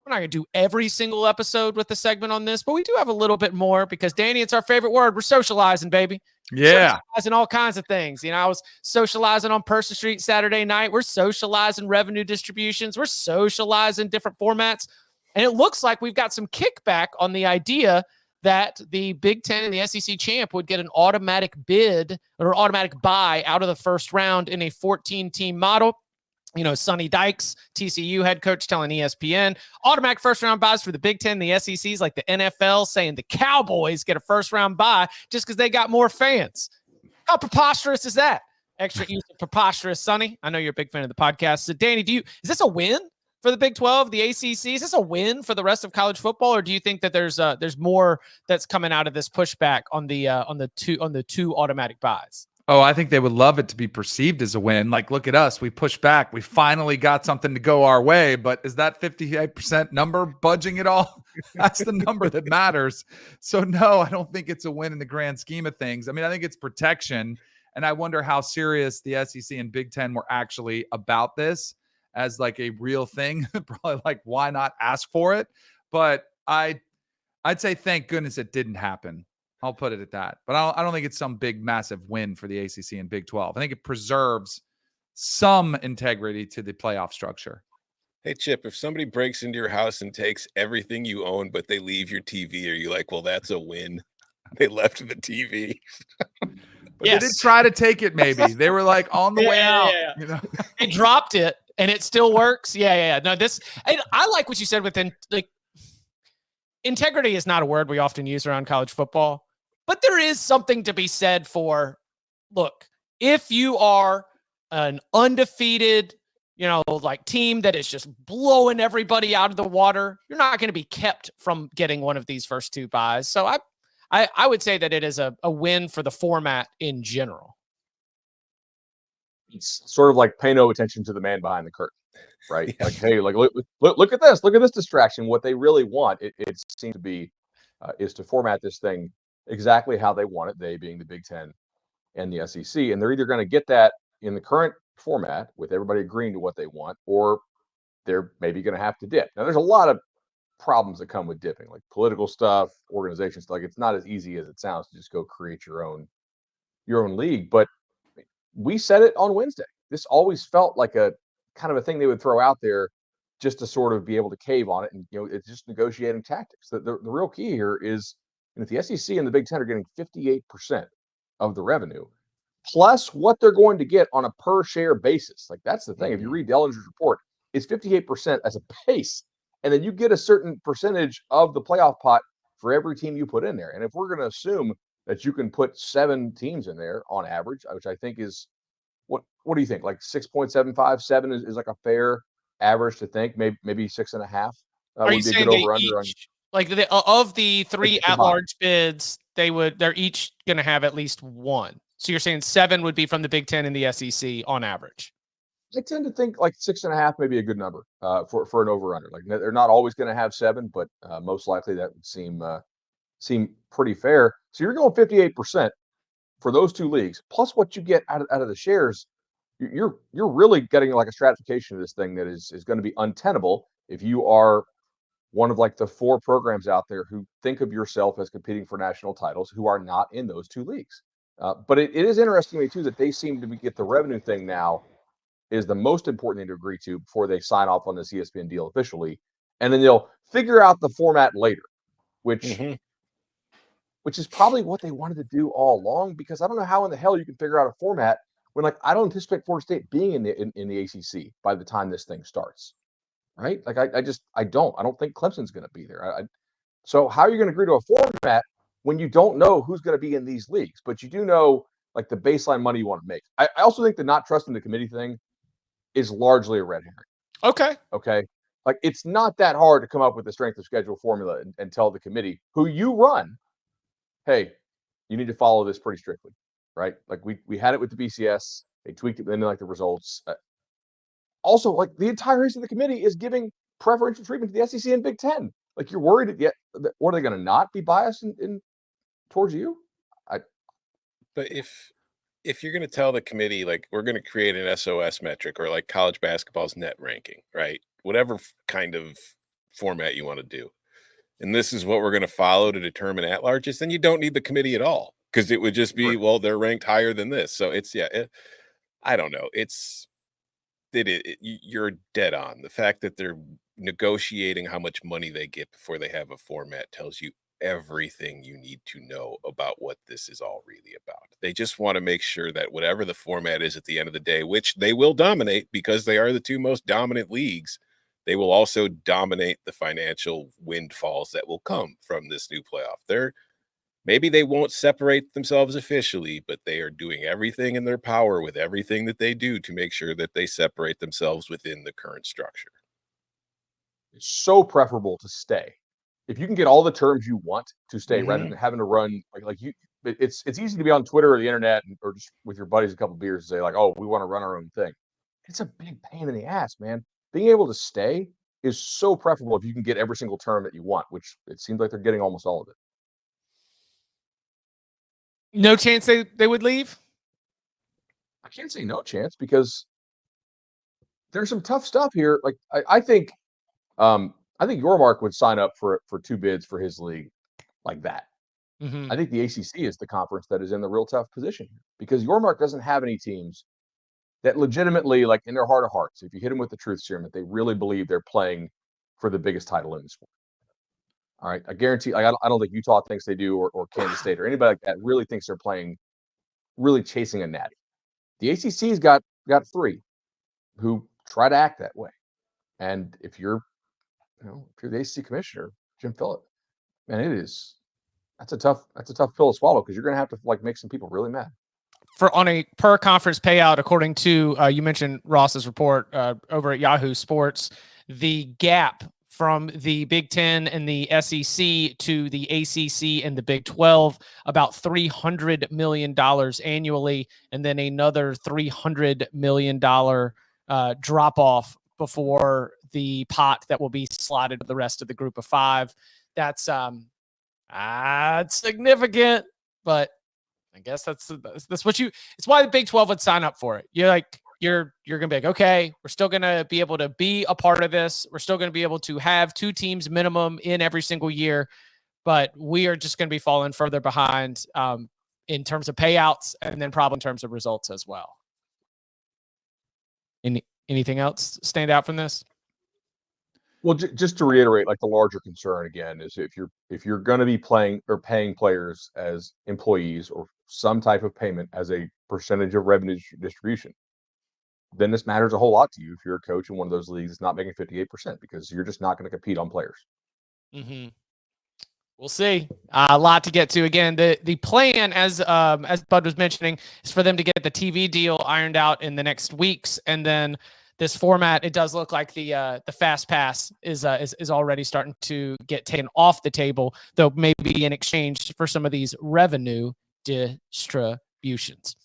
we're not going to do every single episode with the segment on this, but we do have a little bit more because, Danny, it's our favorite word. We're socializing, baby. Yeah. Socializing all kinds of things. I was socializing on Person Street Saturday night. We're socializing revenue distributions. We're socializing different formats. And it looks like we've got some kickback on the idea that the Big Ten and the SEC champ would get an automatic bid or automatic bye out of the first round in a 14-team model. Sonny Dykes, TCU head coach, telling ESPN, automatic first-round buys for the Big Ten, the SEC's like the NFL, saying the Cowboys get a first-round bye just because they got more fans. How preposterous is that? Extra use of preposterous, Sonny. I know you're a big fan of the podcast. So, Danny, is this a win for the Big 12, the ACC? Is this a win for the rest of college football, or do you think that there's more that's coming out of this pushback on the two automatic buys? Oh, I think they would love it to be perceived as a win. Like, look at us. We pushed back. We finally got something to go our way. But is that 58% number budging at all? That's the number that matters. So, no, I don't think it's a win in the grand scheme of things. I mean, I think it's protection. And I wonder how serious the SEC and Big Ten were actually about this as like a real thing. Probably like, why not ask for it? But I'd say thank goodness it didn't happen. I'll put it at that. But I don't think it's some big, massive win for the ACC and Big 12. I think it preserves some integrity to the playoff structure. Hey, Chip, if somebody breaks into your house and takes everything you own, but they leave your TV, are you like, well, that's a win? They left the TV. But yes. They did try to take it, maybe. They were like on the way out. Yeah. They dropped it, and it still works. Yeah. No, I like what you said within, like, integrity is not a word we often use around college football. But there is something to be said for, look, if you are an undefeated, team that is just blowing everybody out of the water, you're not going to be kept from getting one of these first two buys. So I would say that it is a win for the format in general. It's sort of like pay no attention to the man behind the curtain, right? Yeah. Like, hey, like look at this. Look at this distraction. What they really want, it seems to be, is to format this thing exactly how they want it, they being the Big Ten and the SEC. And they're either going to get that in the current format with everybody agreeing to what they want, or they're maybe going to have to dip. Now, there's a lot of problems that come with dipping, like political stuff, organizations. Like, it's not as easy as it sounds to just go create your own league. But we said it on Wednesday. This always felt like a kind of a thing they would throw out there just to sort of be able to cave on it. And, it's just negotiating tactics. The real key here is, if the SEC and the Big Ten are getting 58% of the revenue, plus what they're going to get on a per share basis. Like, that's the thing. If you read Dellinger's report, it's 58% as a base. And then you get a certain percentage of the playoff pot for every team you put in there. And if we're going to assume that you can put 7 teams in there on average, which I think is, what do you think? Like 6.75, 7 is like a fair average to think. Maybe 6.5. Are you saying they each, like of the 3 at-large bids, they're each going to have at least one? So you're saying 7 would be from the Big Ten and the SEC on average? I tend to think like 6.5 may be a good number for an over-under. Like, they're not always going to have 7, but most likely that would seem pretty fair. So you're going 58% for those 2 leagues, plus what you get out of the shares. You're really getting like a stratification of this thing that is going to be untenable if you are one of like the 4 programs out there who think of yourself as competing for national titles who are not in those 2 leagues. But it is interesting to me too that they seem to get the revenue thing now is the most important thing to agree to before they sign off on this ESPN deal officially. And then they'll figure out the format later, which is probably what they wanted to do all along, because I don't know how in the hell you can figure out a format when, like, I don't anticipate Florida State being in the ACC by the time this thing starts. Right? Like, I don't think Clemson's going to be there. So how are you going to agree to a format when you don't know who's going to be in these leagues, but you do know like the baseline money you want to make? I also think the not trusting the committee thing is largely a red herring. Okay. Like, it's not that hard to come up with the strength of schedule formula and tell the committee who you run, hey, you need to follow this pretty strictly, right? Like, we had it with the BCS. They tweaked it, and then like the results. Also, like, the entire reason the committee is giving preferential treatment to the SEC and Big Ten. Like, you're worried what are they going to not be biased in towards you? But if you're going to tell the committee, like, we're going to create an SOS metric, or like college basketball's net ranking, right? Whatever kind of format you want to do. And this is what we're going to follow to determine at-larges, then you don't need the committee at all, because it would just be, Right. well, they're ranked higher than this. So it's, I don't know. You're dead on. The fact that they're negotiating how much money they get before they have a format tells you everything you need to know about what this is all really about. They just want to make sure that whatever the format is at the end of the day, which they will dominate because they are the two most dominant leagues, they will also dominate the financial windfalls that will come from this new playoff. Maybe they won't separate themselves officially, but they are doing everything in their power with everything that they do to make sure that they separate themselves within the current structure. It's so preferable to stay. If you can get all the terms you want to stay, rather Mhm. than having to run like you. It's easy to be on Twitter or the internet or just with your buddies a couple beers and say like, oh, we want to run our own thing. It's a big pain in the ass, man. Being able to stay is so preferable if you can get every single term that you want, which it seems like they're getting almost all of it. No chance they would leave? I can't say no chance because there's some tough stuff here. Like I think Yormark would sign up for 2 bids for his league like that. Mm-hmm. I think the ACC is the conference that is in the real tough position here because Yormark doesn't have any teams that legitimately, like in their heart of hearts, if you hit them with the truth serum, that they really believe they're playing for the biggest title in the sport. All right, I guarantee. Like, I don't think Utah thinks they do, or Kansas State, or anybody like that really thinks they're playing, really chasing a natty. The ACC's got 3 who try to act that way, and if you're the ACC commissioner, Jim Phillip, man, that's a tough pill to swallow because you're going to have to like make some people really mad. For on a per conference payout, according to you mentioned Ross's report over at Yahoo Sports, the gap from the Big Ten and the SEC to the ACC and the Big 12, about $300 million annually, and then another $300 million drop off before the pot that will be slotted to the rest of the group of 5. That's significant, but I guess that's what it's why the Big 12 would sign up for it. You're going to be like, okay, we're still going to be able to be a part of this. We're still going to be able to have 2 teams minimum in every single year, but we are just going to be falling further behind in terms of payouts and then probably in terms of results as well. Anything else stand out from this? Well, just to reiterate, like the larger concern again is if you're going to be playing or paying players as employees or some type of payment as a percentage of revenue distribution, then this matters a whole lot to you if you're a coach in one of those leagues that's not making 58% because you're just not going to compete on players. Mm-hmm. We'll see. A lot to get to. Again, the plan, as Bud was mentioning, is for them to get the TV deal ironed out in the next weeks, and then this format. It does look like the fast pass is already starting to get taken off the table, though maybe in exchange for some of these revenue distributions.